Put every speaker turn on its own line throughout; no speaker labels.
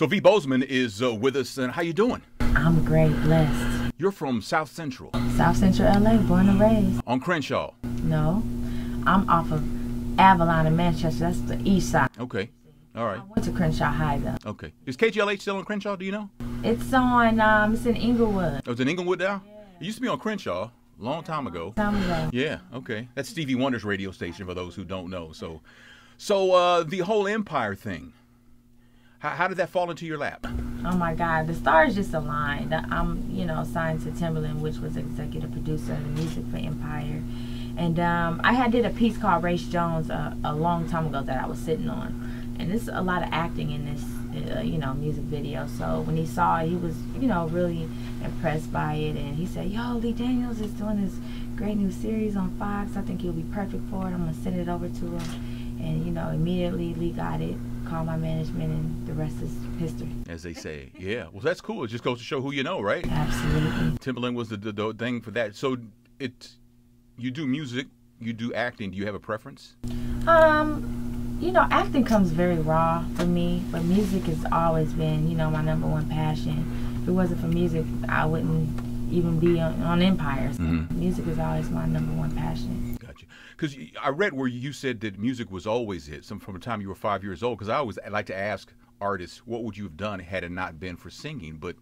So V. Bozeman is with us, and how you doing?
I'm great, blessed.
You're from South Central.
South Central LA, born and raised.
On Crenshaw.
No, I'm off of Avalon in Manchester. That's the east side.
Okay. All right.
I went to Crenshaw High though.
Okay. Is KGLH still on Crenshaw? Do you know?
It's on. It's in Inglewood.
Oh, it's in Inglewood now?
Yeah.
It used to be on Crenshaw a long time ago.
Ago.
Yeah. Okay. That's Stevie Wonder's radio station for those who don't know. So the whole Empire thing. How did that fall into your lap?
Oh my God, the stars just aligned. I'm, signed to Timberland, which was executive producer of the music for Empire. And I did a piece called Race Jones a long time ago that I was sitting on. And there's a lot of acting in this, music video. So when he saw it, he was, really impressed by it. And he said, yo, Lee Daniels is doing this great new series on Fox. I think he'll be perfect for it. I'm going to send it over to him. And, immediately Lee got it. Call my management, and the rest is history. As
they say. Yeah. Well, that's cool. It just goes to show who you know, right?
Absolutely.
Timberland was the thing for that. So you do music, you do acting. Do you have a preference?
Acting comes very raw for me, but music has always been, my number one passion. If it wasn't for music, I wouldn't even be on Empire. So music is always my number one passion.
Gotcha. Because I read where you said that music was always it, from the time you were 5 years old. Because I always like to ask artists, what would you have done had it not been for singing? But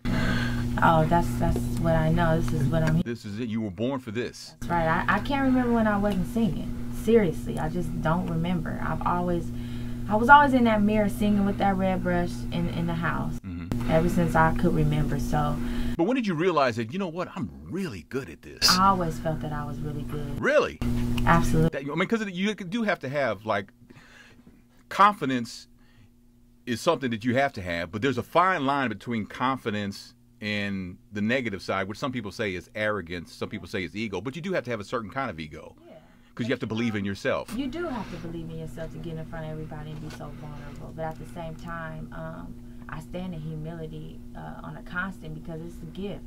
oh, that's what I know. This is what I'm.
This is it. You were born for this.
That's right. I can't remember when I wasn't singing. Seriously, I just don't remember. I was always in that mirror singing with that red brush in the house ever since I could remember. So.
But when did you realize that, you know what, I'm really good at this?
I always felt that I was really good.
Really?
Absolutely.
Because you do have to have, confidence is something that you have to have, but there's a fine line between confidence and the negative side, which some people say is arrogance, some people say is ego, but you do have to have a certain kind of ego. Yeah. Because you have to believe in yourself.
You do have to believe in yourself to get in front of everybody and be so vulnerable. But at the same time, I stand in humility on a constant because it's a gift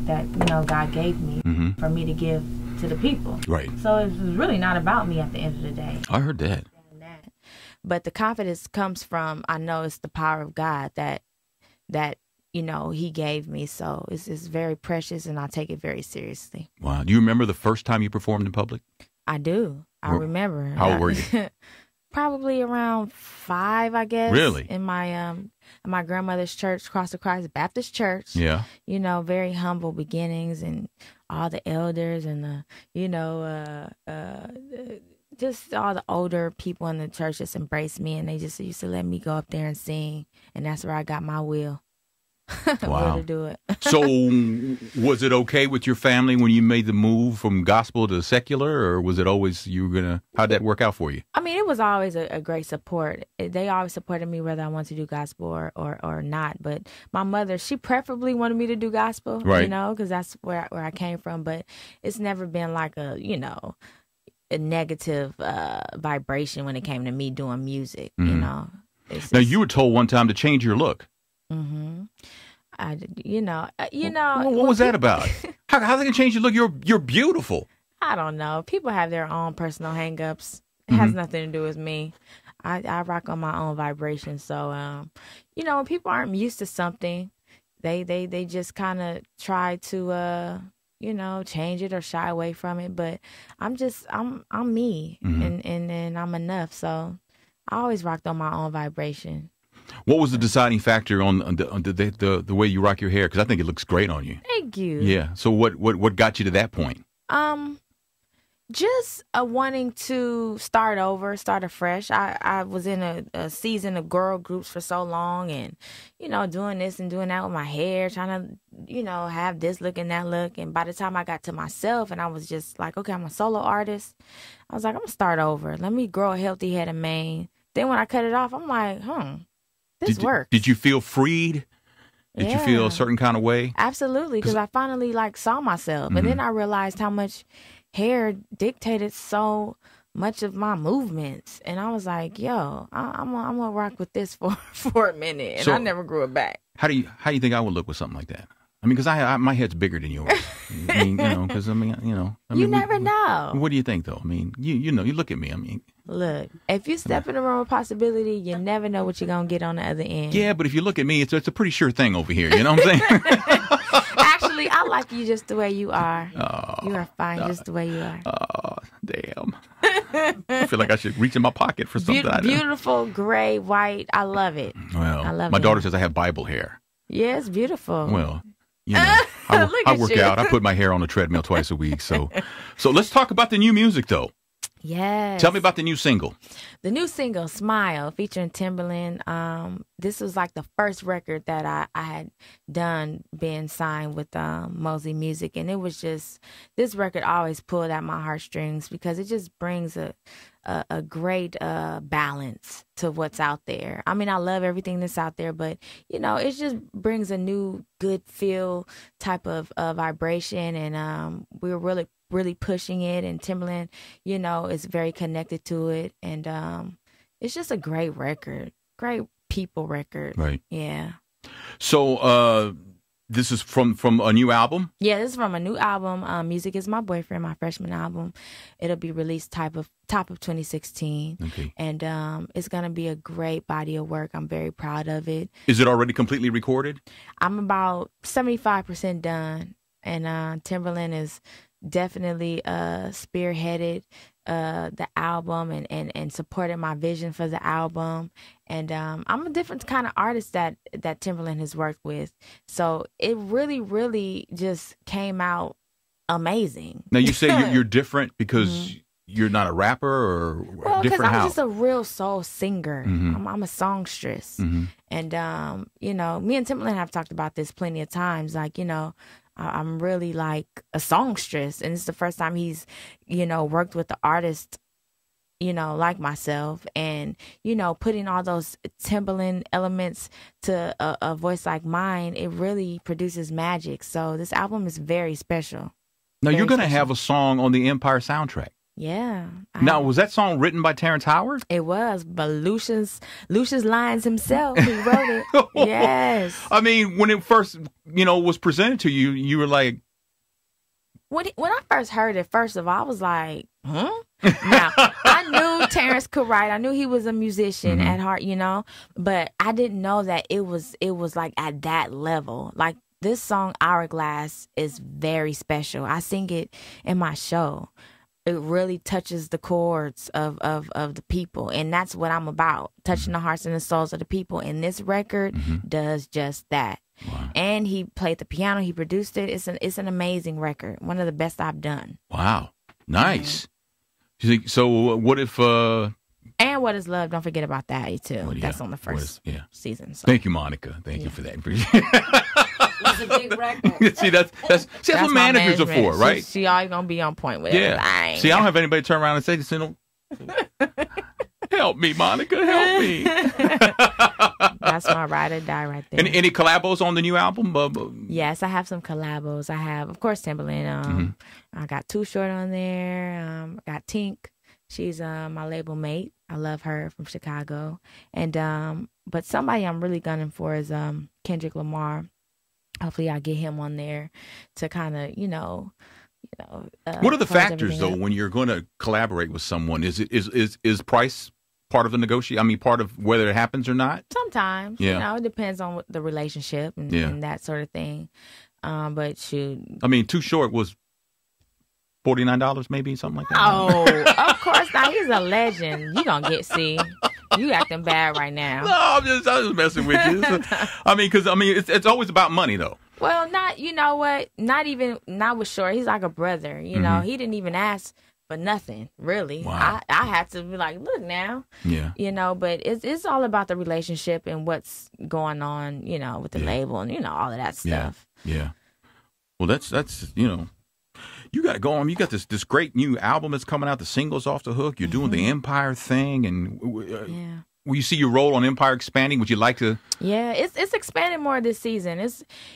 that God gave me for me to give to the people. Right. So it's really not about me at the end of the day.
I heard that.
But the confidence comes from, I know it's the power of God that He gave me. So it's very precious, and I take it very seriously.
Wow. Do you remember the first time you performed in public?
I do. I remember.
How old were you?
Probably around 5, I guess.
Really?
In my grandmother's church, Cross of Christ Baptist Church.
Yeah.
Very humble beginnings, and all the elders and just all the older people in the church just embraced me, and they just used to let me go up there and sing, and that's where I got my will.
Wow.
To do it.
So was it okay with your family when you made the move from gospel to secular, or was it always how'd that work out for you?
I mean, it was always a great support. They always supported me whether I wanted to do gospel or not. But my mother, she preferably wanted me to do gospel,
right?
Because that's where I came from. But it's never been like a negative vibration when it came to me doing music, Now,
you were told one time to change your look.
What
was that about? How they can change your look? You're beautiful.
I don't know. People have their own personal hang-ups. It has nothing to do with me. I rock on my own vibration. So, when people aren't used to something, they just kind of try to, change it or shy away from it. But I'm me, and I'm enough. So I always rocked on my own vibration.
What was the deciding factor on the way you rock your hair? Because I think it looks great on you.
Thank you.
Yeah. So what got you to that point?
Just wanting to start over, start afresh. I was in a season of girl groups for so long, and doing this and doing that with my hair, trying to have this look and that look. And by the time I got to myself, and I was just like, okay, I'm a solo artist. I was like, I'm gonna start over. Let me grow a healthy head of mane. Then when I cut it off, I'm like, this works.
Did you feel freed? Did you feel a certain kind of way?
Absolutely, because I finally saw myself, and then I realized how much hair dictated so much of my movements, and I was like, "Yo, I'm gonna rock with this for a minute," and I never grew it back.
How do you think I would look with something like that? I mean, because my head's bigger than yours. I mean, because
you never know.
What do you think, though? I mean, you look at me. I mean.
Look, if you step in the realm of possibility, you never know what you're going to get on the other end.
Yeah, but if you look at me, it's a pretty sure thing over here. You know what I'm saying?
Actually, I like you just the way you are. You are fine just the way you are.
Oh, damn. I feel like I should reach in my pocket for something.
Beautiful, gray, white. I love it.
Well,
I love
my
it.
daughter says I have Bible hair.
Yeah, it's beautiful.
Well, you know, I work out. I put my hair on the treadmill twice a week. So let's talk about the new music, though.
Yes.
Tell me about the new single.
The new single, Smile, featuring Timberland. This was like the first record that I had done being signed with Mosley Music. And it was just, this record always pulled at my heartstrings because it just brings a great balance to what's out there. I mean, I love everything that's out there, but, you know, it just brings a new good feel type of vibration. And we're really pushing it, and Timberland, you know, is very connected to it, and it's just a great record, great people record.
Right.
Yeah.
So this is from a new album?
Yeah, this is from a new album. Music Is My Boyfriend, my freshman album. It'll be released top of 2016.
Okay.
And it's gonna be a great body of work. I'm very proud of it.
Is it already completely recorded?
I'm about 75% done, and Timberland is definitely spearheaded the album and supported my vision for the album. And I'm a different kind of artist that Timberland has worked with. So it really just came out amazing.
Now, you say you're different because you're not a rapper, or
well,
different
I'm
how?
just a real soul singer. I'm a songstress. And, you know, me and Timberland have talked about this plenty of times. Like, you know, I'm really like a songstress, and it's the first time he's, you know, worked with the artist, you know, like myself, and, you know, putting all those Timberland elements to a voice like mine, it really produces magic. So this album is very special.
Now,
Very
you're going to
special.
have a song on the Empire soundtrack.
Yeah.
Now, was that song written by Terrence Howard?
It was, but Lucius Lyons himself, he wrote it. Yes.
I mean, when it first, you know, was presented to you, you were like,
when I first heard it, first of all, I was like, huh? Now, I knew Terrence could write. I knew he was a musician at heart, you know, but I didn't know that it was like at that level. Like, this song, Hourglass, is very special. I sing it in my show. It really touches the chords of the people, and that's what I'm about, touching the hearts and the souls of the people. And this record does just that. Wow. And he played the piano, he produced it. It's an amazing record, one of the best I've done.
Wow, nice. So what if
and What Is Love? Don't forget about that too. That's on the first season. So.
Thank you, Monica. Thank you for that.
It's a big record.
See, that's what managers are for, right?
She always gonna be on point with everything.
See, I don't have anybody turn around and say, help me, Monica, help me.
That's my ride or die right there.
Any collabos on the new album?
Yes, I have some collabos. I have, of course, Timberland. I got Too Short on there. I got Tink. She's my label mate. I love her, from Chicago. And but somebody I'm really gunning for is Kendrick Lamar. Hopefully I get him on there to kind of, you know.
What are the factors though when you're going to collaborate with someone? Is price part of the negotiation? I mean, part of whether it happens or not?
Sometimes, you know, it depends on the relationship and that sort of thing. But shoot,
I mean, Too Short was $49, maybe, something like that.
Oh, of course not. He's a legend. You gonna you acting bad right now.
No, I'm just messing with you. I mean, because it's always about money, though.
Well, you know what? Not with Short. He's like a brother. You know, he didn't even ask for nothing, really.
Wow.
I had to be like, look now. Yeah. You know, but it's all about the relationship and what's going on, you know, with the label and, you know, all of that stuff.
Yeah. Well, that's you know. You got to go on. You got this great new album that's coming out. The singles off the hook. You're doing the Empire thing, and will you see your role on Empire expanding? Would you like to?
Yeah, it's expanding more this season.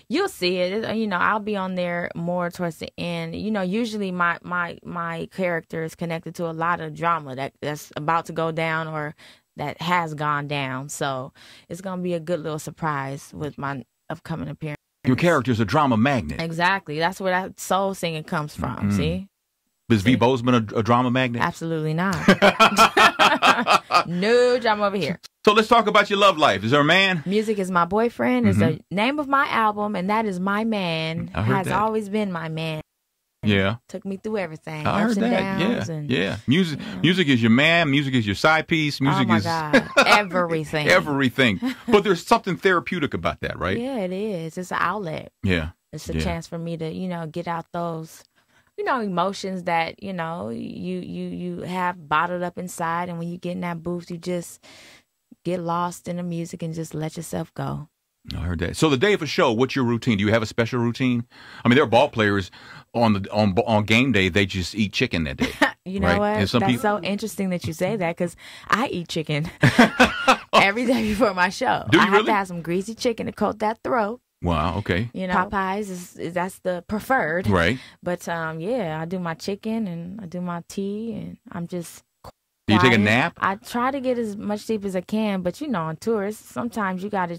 You'll see it. You know, I'll be on there more towards the end. You know, usually my character is connected to a lot of drama that's about to go down or that has gone down. So it's gonna be a good little surprise with my upcoming appearance.
Your character's a drama magnet.
Exactly. That's where that soul singing comes from. See?
Is V. Bozeman a drama magnet?
Absolutely not. No drama over here.
So let's talk about your love life. Is there a man?
Music is my boyfriend. Is the name of my album, and that is my man. Has always been my man.
Yeah.
Took me through everything.
I heard that. Yeah. Music is your man. Music is your side piece. Music is
God. Everything.
Everything. But there's something therapeutic about that, right?
Yeah, it is. It's an outlet.
Yeah.
It's a chance for me to, get out those, emotions that, you have bottled up inside. And when you get in that booth, you just get lost in the music and just let yourself go.
I heard that. So the day of a show, what's your routine? Do you have a special routine? I mean, there are ball players on game day. They just eat chicken that day.
You know what? That's so interesting that you say that, because I eat chicken every day before my show.
Do you
I
really?
have to have some greasy chicken to coat that throat.
Wow. Okay.
Popeyes that's the preferred.
Right.
But I do my chicken and I do my tea, and I'm just.
Do you take a nap?
I try to get as much sleep as I can, but on tours, sometimes you gotta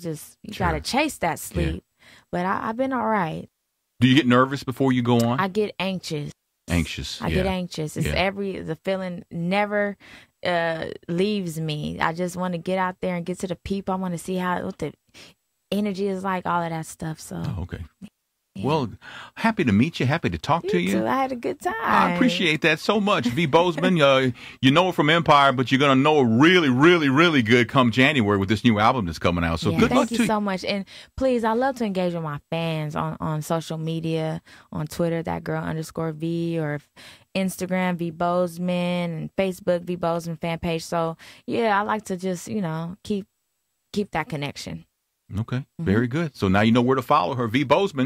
gotta chase that sleep. Yeah. But I've been all right.
Do you get nervous before you go on?
I get anxious.
I
get anxious. It's the feeling never leaves me. I just want to get out there and get to the people. I want to see what the energy is like, all of that stuff. So.
Oh, okay. Yeah. Well, happy to meet you. Happy to talk to you.
Too. I had a good time.
I appreciate that so much. V. Bozeman, you know her from Empire, but you're going to know her really, really, really good come January with this new album that's coming out. So good luck to you.
Thank you so much. And please, I love to engage with my fans on social media, on Twitter, _V, or Instagram, V. Bozeman, and Facebook, V. Bozeman fan page. So, I like to just, keep that connection.
Okay. Very good. So now you know where to follow her, V. Bozeman.